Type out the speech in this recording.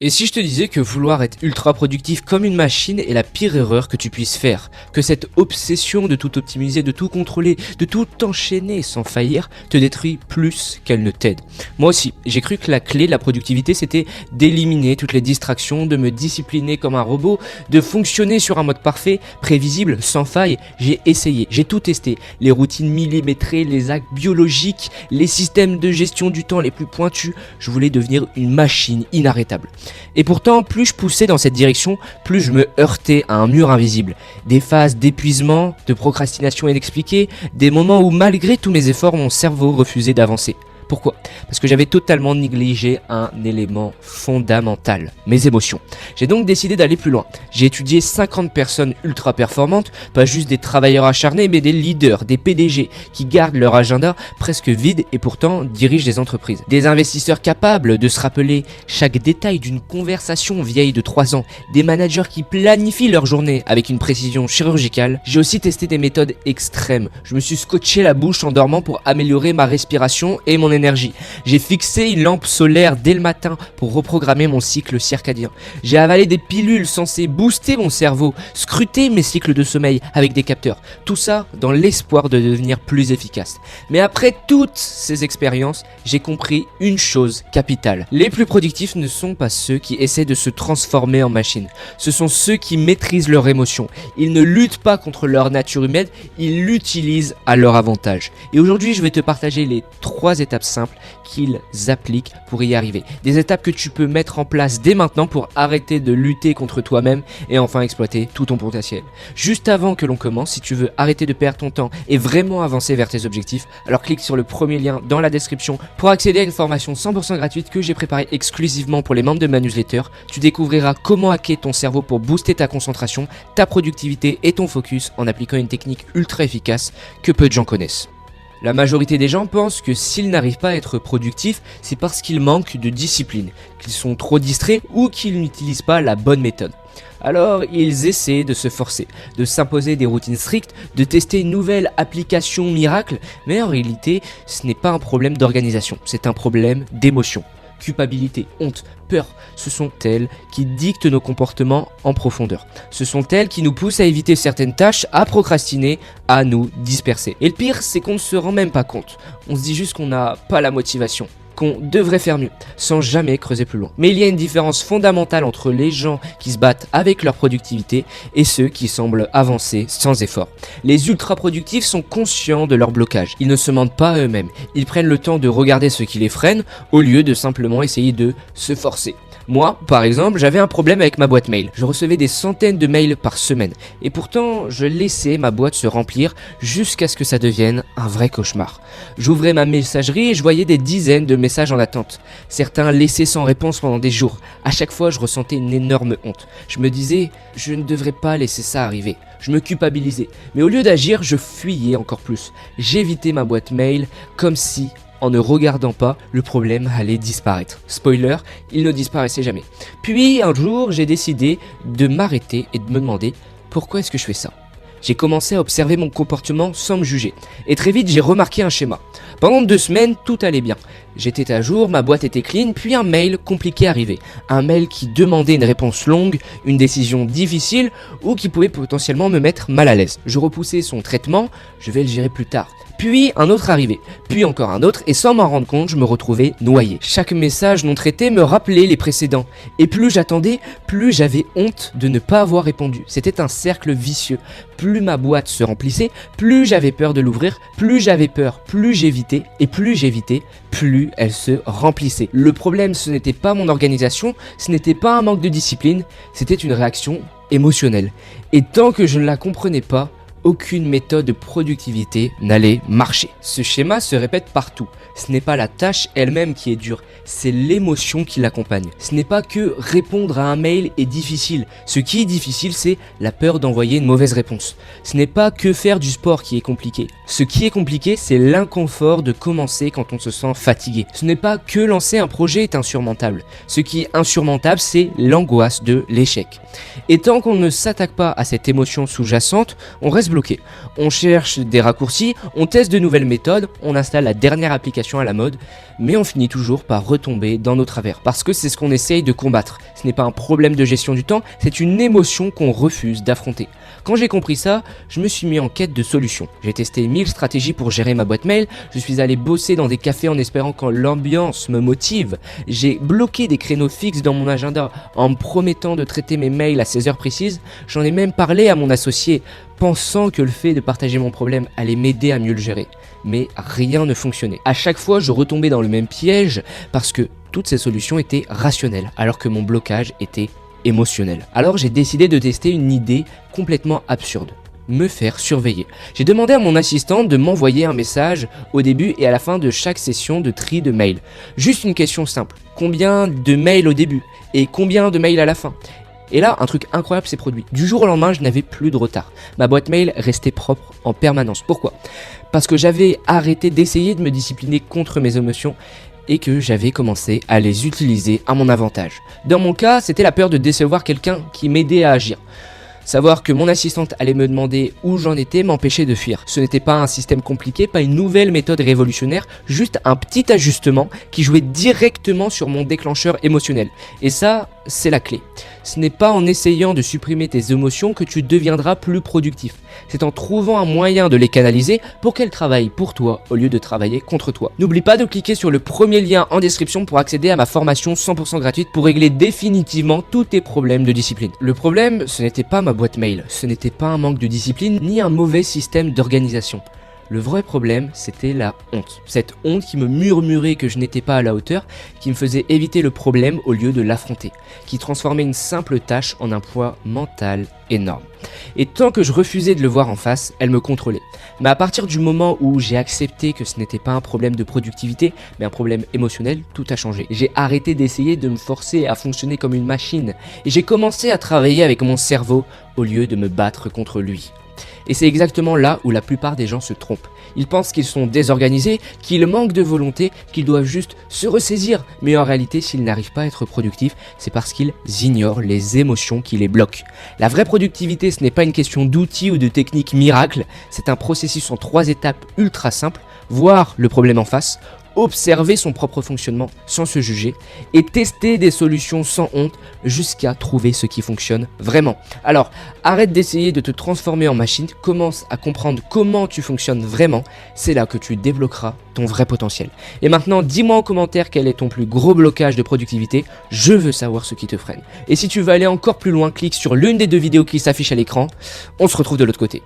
Et si je te disais que vouloir être ultra productif comme une machine est la pire erreur que tu puisses faire, que cette obsession de tout optimiser, de tout contrôler, de tout enchaîner sans faillir te détruit plus qu'elle ne t'aide. Moi aussi, j'ai cru que la clé de la productivité c'était d'éliminer toutes les distractions, de me discipliner comme un robot, de fonctionner sur un mode parfait, prévisible, sans faille. J'ai essayé, j'ai tout testé, les routines millimétrées, les actes biologiques, les systèmes de gestion du temps les plus pointus. Je voulais devenir une machine inarrêtable. Et pourtant, plus je poussais dans cette direction, plus je me heurtais à un mur invisible. Des phases d'épuisement, de procrastination inexpliquée, des moments où malgré tous mes efforts, mon cerveau refusait d'avancer. Pourquoi ? Parce que j'avais totalement négligé un élément fondamental, mes émotions. J'ai donc décidé d'aller plus loin. J'ai étudié 50 personnes ultra performantes, pas juste des travailleurs acharnés, mais des leaders, des PDG, qui gardent leur agenda presque vide et pourtant dirigent des entreprises. Des investisseurs capables de se rappeler chaque détail d'une conversation vieille de 3 ans. Des managers qui planifient leur journée avec une précision chirurgicale. J'ai aussi testé des méthodes extrêmes. Je me suis scotché la bouche en dormant pour améliorer ma respiration et mon énergie. J'ai fixé une lampe solaire dès le matin pour reprogrammer mon cycle circadien. J'ai avalé des pilules censées booster mon cerveau, scruter mes cycles de sommeil avec des capteurs. Tout ça dans l'espoir de devenir plus efficace. Mais après toutes ces expériences, j'ai compris une chose capitale. Les plus productifs ne sont pas ceux qui essaient de se transformer en machine. Ce sont ceux qui maîtrisent leurs émotions. Ils ne luttent pas contre leur nature humaine, ils l'utilisent à leur avantage. Et aujourd'hui, je vais te partager les 3 étapes simples qu'ils appliquent pour y arriver. Des étapes que tu peux mettre en place dès maintenant pour arrêter de lutter contre toi-même et enfin exploiter tout ton potentiel. Juste avant que l'on commence, si tu veux arrêter de perdre ton temps et vraiment avancer vers tes objectifs, alors clique sur le premier lien dans la description pour accéder à une formation 100% gratuite que j'ai préparée exclusivement pour les membres de ma newsletter. Tu découvriras comment hacker ton cerveau pour booster ta concentration, ta productivité et ton focus en appliquant une technique ultra efficace que peu de gens connaissent. La majorité des gens pensent que s'ils n'arrivent pas à être productifs, c'est parce qu'ils manquent de discipline, qu'ils sont trop distraits ou qu'ils n'utilisent pas la bonne méthode. Alors ils essaient de se forcer, de s'imposer des routines strictes, de tester une nouvelle application miracle, mais en réalité ce n'est pas un problème d'organisation, c'est un problème d'émotion. Culpabilité, honte, peur, ce sont elles qui dictent nos comportements en profondeur. Ce sont elles qui nous poussent à éviter certaines tâches, à procrastiner, à nous disperser. Et le pire, c'est qu'on ne se rend même pas compte. On se dit juste qu'on n'a pas la motivation, qu'on devrait faire mieux, sans jamais creuser plus loin. Mais il y a une différence fondamentale entre les gens qui se battent avec leur productivité et ceux qui semblent avancer sans effort. Les ultra productifs sont conscients de leur blocage. Ils ne se mentent pas à eux-mêmes. Ils prennent le temps de regarder ce qui les freine au lieu de simplement essayer de se forcer. Moi, par exemple, j'avais un problème avec ma boîte mail. Je recevais des centaines de mails par semaine. Et pourtant, je laissais ma boîte se remplir jusqu'à ce que ça devienne un vrai cauchemar. J'ouvrais ma messagerie et je voyais des dizaines de messages en attente. Certains laissés sans réponse pendant des jours. À chaque fois, je ressentais une énorme honte. Je me disais, je ne devrais pas laisser ça arriver. Je me culpabilisais. Mais au lieu d'agir, je fuyais encore plus. J'évitais ma boîte mail comme si, en ne regardant pas, le problème allait disparaître. Spoiler, il ne disparaissait jamais. Puis un jour, j'ai décidé de m'arrêter et de me demander pourquoi est-ce que je fais ça. J'ai commencé à observer mon comportement sans me juger. Et très vite, j'ai remarqué un schéma. Pendant 2 semaines, tout allait bien. J'étais à jour, ma boîte était clean, puis un mail compliqué arrivait. Un mail qui demandait une réponse longue, une décision difficile ou qui pouvait potentiellement me mettre mal à l'aise. Je repoussais son traitement, je vais le gérer plus tard. Puis un autre arrivait, puis encore un autre, et sans m'en rendre compte, je me retrouvais noyé. Chaque message non traité me rappelait les précédents. Et plus j'attendais, plus j'avais honte de ne pas avoir répondu. C'était un cercle vicieux. Plus ma boîte se remplissait, plus j'avais peur de l'ouvrir, plus j'avais peur, plus j'évitais, et plus j'évitais, plus elle se remplissait. Le problème, ce n'était pas mon organisation, ce n'était pas un manque de discipline, c'était une réaction émotionnelle. Et tant que je ne la comprenais pas, aucune méthode de productivité n'allait marcher. Ce schéma se répète partout. Ce n'est pas la tâche elle-même qui est dure, c'est l'émotion qui l'accompagne. Ce n'est pas que répondre à un mail est difficile. Ce qui est difficile, c'est la peur d'envoyer une mauvaise réponse. Ce n'est pas que faire du sport qui est compliqué. Ce qui est compliqué, c'est l'inconfort de commencer quand on se sent fatigué. Ce n'est pas que lancer un projet est insurmontable. Ce qui est insurmontable, c'est l'angoisse de l'échec. Et tant qu'on ne s'attaque pas à cette émotion sous-jacente, on reste bloqué bloqué. On cherche des raccourcis, on teste de nouvelles méthodes, on installe la dernière application à la mode, mais on finit toujours par retomber dans nos travers. Parce que c'est ce qu'on essaye de combattre. Ce n'est pas un problème de gestion du temps, c'est une émotion qu'on refuse d'affronter. Quand j'ai compris ça, je me suis mis en quête de solutions. J'ai testé 1000 stratégies pour gérer ma boîte mail, je suis allé bosser dans des cafés en espérant que l'ambiance me motive, j'ai bloqué des créneaux fixes dans mon agenda en me promettant de traiter mes mails à 16 heures précises, j'en ai même parlé à mon associé, pensant que le fait de partager mon problème allait m'aider à mieux le gérer. Mais rien ne fonctionnait. À chaque fois, je retombais dans le même piège parce que toutes ces solutions étaient rationnelles, alors que mon blocage était émotionnel. Alors j'ai décidé de tester une idée complètement absurde. Me faire surveiller. J'ai demandé à mon assistante de m'envoyer un message au début et à la fin de chaque session de tri de mails. Juste une question simple. Combien de mails au début et combien de mails à la fin? Et là, un truc incroyable s'est produit. Du jour au lendemain, je n'avais plus de retard. Ma boîte mail restait propre en permanence. Pourquoi? Parce que j'avais arrêté d'essayer de me discipliner contre mes émotions et que j'avais commencé à les utiliser à mon avantage. Dans mon cas, c'était la peur de décevoir quelqu'un qui m'aidait à agir. Savoir que mon assistante allait me demander où j'en étais m'empêchait de fuir. Ce n'était pas un système compliqué, pas une nouvelle méthode révolutionnaire, juste un petit ajustement qui jouait directement sur mon déclencheur émotionnel. Et ça, c'est la clé. Ce n'est pas en essayant de supprimer tes émotions que tu deviendras plus productif. C'est en trouvant un moyen de les canaliser pour qu'elles travaillent pour toi au lieu de travailler contre toi. N'oublie pas de cliquer sur le premier lien en description pour accéder à ma formation 100% gratuite pour régler définitivement tous tes problèmes de discipline. Le problème, ce n'était pas ma boîte mail, ce n'était pas un manque de discipline ni un mauvais système d'organisation. Le vrai problème, c'était la honte. Cette honte qui me murmurait que je n'étais pas à la hauteur, qui me faisait éviter le problème au lieu de l'affronter, qui transformait une simple tâche en un poids mental énorme. Et tant que je refusais de le voir en face, elle me contrôlait. Mais à partir du moment où j'ai accepté que ce n'était pas un problème de productivité, mais un problème émotionnel, tout a changé. J'ai arrêté d'essayer de me forcer à fonctionner comme une machine, et j'ai commencé à travailler avec mon cerveau au lieu de me battre contre lui. Et c'est exactement là où la plupart des gens se trompent. Ils pensent qu'ils sont désorganisés, qu'ils manquent de volonté, qu'ils doivent juste se ressaisir. Mais en réalité, s'ils n'arrivent pas à être productifs, c'est parce qu'ils ignorent les émotions qui les bloquent. La vraie productivité, ce n'est pas une question d'outils ou de techniques miracles, c'est un processus en 3 étapes ultra simples. Voir le problème en face, observer son propre fonctionnement sans se juger et tester des solutions sans honte jusqu'à trouver ce qui fonctionne vraiment. Alors, arrête d'essayer de te transformer en machine, commence à comprendre comment tu fonctionnes vraiment, c'est là que tu débloqueras ton vrai potentiel. Et maintenant, dis-moi en commentaire quel est ton plus gros blocage de productivité, je veux savoir ce qui te freine. Et si tu veux aller encore plus loin, clique sur l'une des 2 vidéos qui s'affichent à l'écran, on se retrouve de l'autre côté.